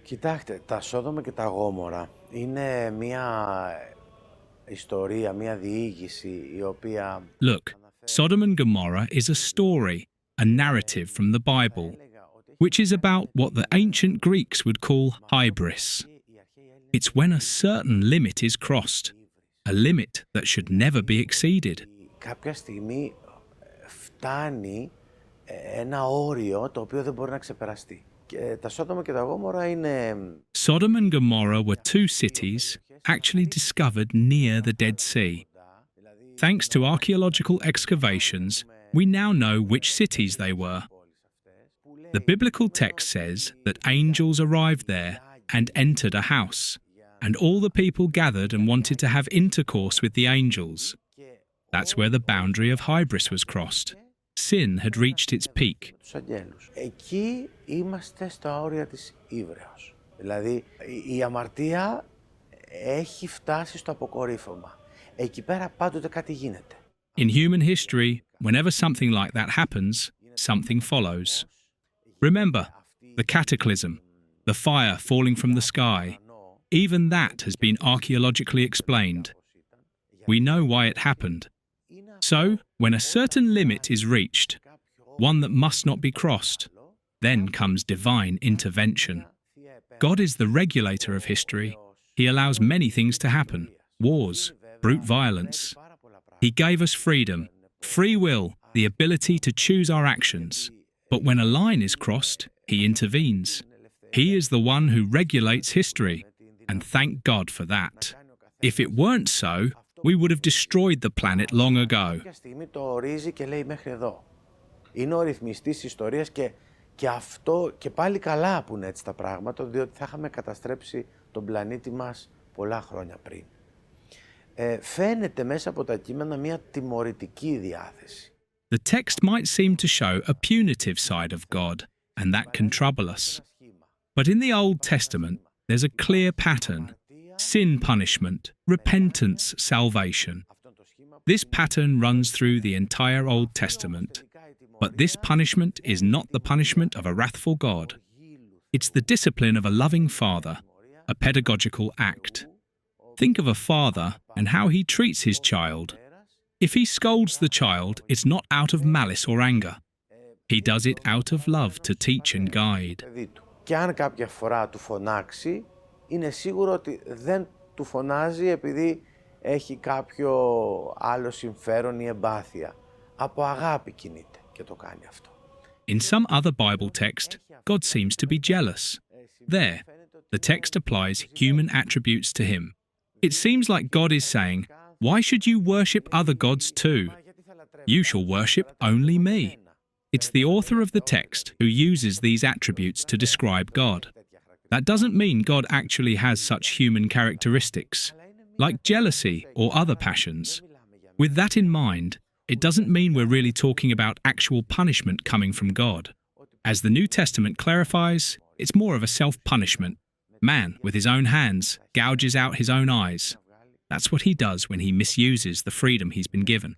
Κοιτάξτε, τα Σόδομα και τα Γόμορα είναι μια ιστορία, μια διήγηση η οποία... Look, Sodom and Gomorrah is a story, a narrative from the Bible, which is about what the ancient Greeks would call hybris. It's when a certain limit is crossed, a limit that should never be exceeded. Κάποια στιγμή φτάνει ένα όριο το οποίο δεν μπορεί να ξεπεραστεί. Και τα Σόδομα και τα Γόμορα είναι... Sodom and Gomorrah were two cities actually discovered near the Dead Sea. Thanks to archaeological excavations, we now know which cities they were. The biblical text says that angels arrived there and entered a house, and all the people gathered and wanted to have intercourse with the angels. That's where the boundary of hybris was crossed. Sin had reached its peak. Εκεί είμαστε στα όρια της ύβρεως. Δηλαδή η αμαρτία έχει φτάσει στο αποκορύφωμα. Εκεί πέρα πάντοτε κάτι γίνεται. In human history, whenever something like that happens, something follows. Remember, the cataclysm, the fire falling from the sky, even that has been archaeologically explained. We know why it happened. So, when a certain limit is reached, one that must not be crossed, then comes divine intervention. God is the regulator of history. He allows many things to happen, wars, brute violence. He gave us freedom, free will, the ability to choose our actions. But when a line is crossed, he intervenes. He is the one who regulates history, and thank God for that. If it weren't so, we would have destroyed the planet long ago. Είναι ο ρυθμιστής της ιστορίας και αυτό και πάλι καλά που είναι έτσι τα πράγματα, διότι θα είχαμε καταστρέψει τον πλανήτη μας πολλά χρόνια πριν. Φαίνεται μέσα από τα κείμενα μια τιμωρητική διάθεση. The text might seem to show a punitive side of God, and that can trouble us. But in the Old Testament, there's a clear pattern: sin punishment, repentance, salvation. This pattern runs through the entire Old Testament. But this punishment is not the punishment of a wrathful God. It's the discipline of a loving father, a pedagogical act. Think of a father and how he treats his child. If he scolds the child, it's not out of malice or anger. He does it out of love to teach and guide. Και αν κάποια φορά του φωνάξει, είναι σίγουρο ότι δεν του φωνάζει επειδή έχει κάποιο άλλο συμφέρον ή εμπάθεια. Από αγάπη κινείται και το κάνει αυτό. In some other Bible text, God seems to be jealous. There, the text applies human attributes to him. It seems like God is saying, "Why should you worship other gods too? You shall worship only me." It's the author of the text who uses these attributes to describe God. That doesn't mean God actually has such human characteristics, like jealousy or other passions. With that in mind, it doesn't mean we're really talking about actual punishment coming from God. As the New Testament clarifies, it's more of a self-punishment. Man, with his own hands, gouges out his own eyes. That's what he does when he misuses the freedom he's been given.